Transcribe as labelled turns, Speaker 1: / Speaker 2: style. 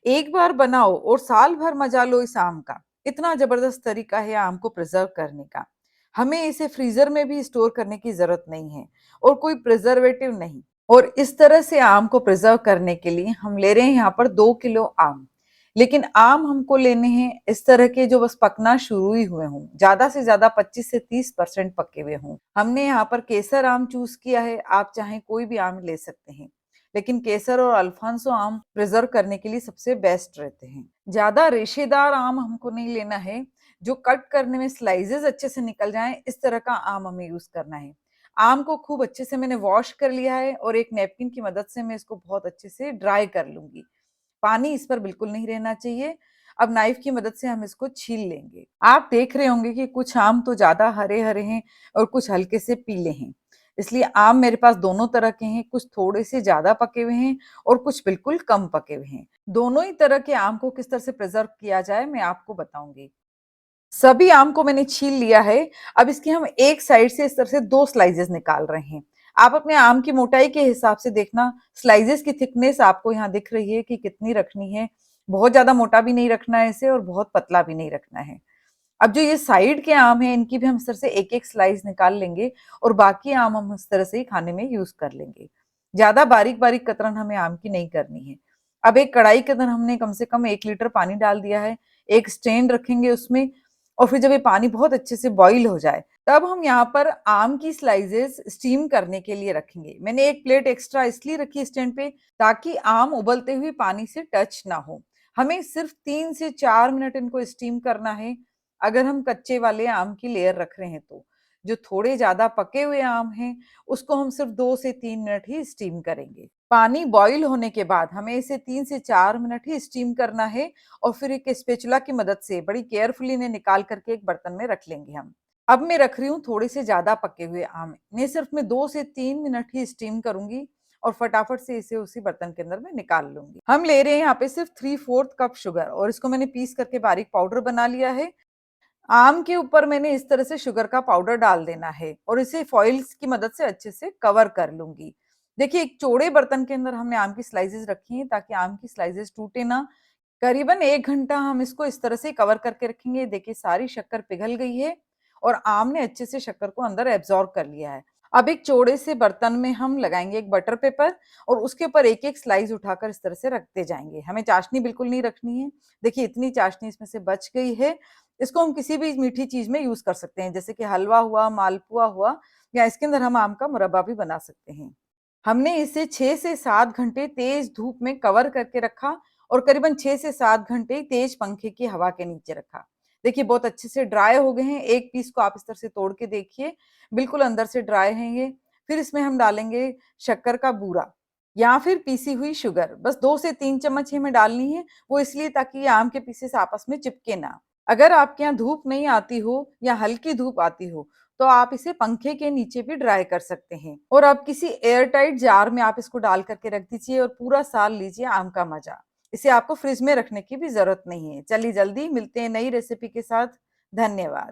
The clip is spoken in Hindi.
Speaker 1: एक बार बनाओ और साल भर मजा लो इस आम का। इतना जबरदस्त तरीका है आम को प्रिजर्व करने का। हमें इसे फ्रीजर में भी स्टोर करने की जरूरत नहीं है और कोई प्रिजर्वेटिव नहीं। और इस तरह से आम को प्रिजर्व करने के लिए हम ले रहे हैं यहाँ पर 2 किलो आम। लेकिन आम हमको लेने हैं इस तरह के जो बस पकना शुरू ही हुए हों, ज्यादा से ज्यादा 25 से 30% पके हुए हों। हमने यहाँ पर केसर आम चूज किया है, आप चाहे कोई भी आम ले सकते हैं, लेकिन केसर और अल्फांसो आम प्रिजर्व करने के लिए सबसे बेस्ट रहते हैं। ज्यादा रेशेदार आम हमको नहीं लेना है, जो कट करने में स्लाइसेस अच्छे से निकल जाएं, इस तरह का आम हमें यूज करना है। आम को खूब अच्छे से मैंने वॉश कर लिया है और एक नैपकिन की मदद से मैं इसको बहुत अच्छे से ड्राई कर लूंगी। पानी इस पर बिल्कुल नहीं रहना चाहिए। अब नाइफ की मदद से हम इसको छील लेंगे। आप देख रहे होंगे कि कुछ आम तो ज्यादा हरे हरे हैं और कुछ हल्के से पीले हैं। इसलिए आम मेरे पास दोनों तरह के हैं, कुछ थोड़े से ज्यादा पके हुए हैं और कुछ बिल्कुल कम पके हुए हैं। दोनों ही तरह के आम को किस तरह से प्रिजर्व किया जाए मैं आपको बताऊंगी। सभी आम को मैंने छील लिया है। अब इसकी हम एक साइड से इस तरह से 2 स्लाइसेस निकाल रहे हैं। आप अपने आम की मोटाई के हिसाब से देखना, स्लाइसेस की थिकनेस आपको यहाँ दिख रही है कि कितनी रखनी है। बहुत ज्यादा मोटा भी नहीं रखना है इसे और बहुत पतला भी नहीं रखना है। अब जो ये साइड के आम हैं, इनकी भी हम इस तरह से एक एक स्लाइस निकाल लेंगे और बाकी आम हम इस तरह से ही खाने में यूज कर लेंगे। ज्यादा बारीक बारीक कतरन हमें आम की नहीं करनी है। अब एक कढ़ाई के अंदर हमने कम से कम 1 लीटर पानी डाल दिया है। एक स्टैंड रखेंगे उसमें, और फिर जब ये पानी बहुत अच्छे से बॉईल हो जाए, तब हम यहाँ पर आम की स्लाइसेस स्टीम करने के लिए रखेंगे। मैंने एक प्लेट एक्स्ट्रा इसलिए रखी स्टैंड पे ताकि आम उबलते हुए पानी से टच ना हो। हमें सिर्फ 3 से 4 मिनट इनको स्टीम करना है। अगर हम कच्चे वाले आम की लेयर रख रहे हैं तो जो थोड़े ज्यादा पके हुए आम हैं, उसको हम सिर्फ 2 से 3 मिनट ही स्टीम करेंगे। पानी बॉईल होने के बाद हमें इसे 3 से 4 मिनट ही स्टीम करना है और फिर एक स्पेचुला की मदद से बड़ी केयरफुली इन्हें निकाल करके एक बर्तन में रख लेंगे हम। अब मैं रख रही हूँ थोड़े से ज्यादा पके हुए आम, इन्हें सिर्फ मैं 2 से 3 मिनट ही स्टीम करूंगी और फटाफट से इसे उसी बर्तन के अंदर में निकाल लूंगी। हम ले रहे हैं यहाँ पे सिर्फ 3/4 कप शुगर और इसको मैंने पीस करके बारीक पाउडर बना लिया है। आम के ऊपर मैंने इस तरह से शुगर का पाउडर डाल देना है और इसे फॉइल्स की मदद से अच्छे से कवर कर लूंगी। देखिए, एक चौड़े बर्तन के अंदर हमने आम की स्लाइसेस रखी हैं ताकि आम की स्लाइसेस टूटे ना। करीबन 1 घंटा हम इसको इस तरह से कवर करके रखेंगे। देखिए, सारी शक्कर पिघल गई है और आम ने अच्छे से शक्कर को अंदर एब्जॉर्ब कर लिया है। अब एक चौड़े से बर्तन में हम लगाएंगे एक बटर पेपर और उसके ऊपर एक एक स्लाइस उठाकर इस तरह से रखते जाएंगे। हमें चाशनी बिल्कुल नहीं रखनी है। देखिए, इतनी चाशनी इसमें से बच गई है। इसको हम किसी भी मीठी चीज में यूज कर सकते हैं, जैसे कि हलवा हुआ, मालपुआ हुआ, या इसके अंदर हम आम का मुरब्बा भी बना सकते हैं। हमने इसे 6 से 7 घंटे तेज धूप में कवर करके रखा और करीबन 6 से 7 घंटे तेज पंखे की हवा के नीचे रखा। देखिए, बहुत अच्छे से ड्राई हो गए हैं। एक पीस को आप इस तरह से तोड़ के देखिए, बिल्कुल अंदर से ड्राई है ये। फिर इसमें हम डालेंगे शक्कर का बूरा या फिर पीसी हुई शुगर। बस 2 से 3 चम्मच ही हमें डालनी है, वो इसलिए ताकि ये आम के पीसेस आपस में चिपके ना। अगर आपके यहाँ धूप नहीं आती हो या हल्की धूप आती हो, तो आप इसे पंखे के नीचे भी ड्राई कर सकते हैं। और आप किसी एयर टाइट जार में आप इसको डाल करके रख दीजिए और पूरा साल लीजिए आम का मजा। इसे आपको फ्रिज में रखने की भी जरूरत नहीं है। चलिए, जल्दी मिलते हैं नई रेसिपी के साथ। धन्यवाद।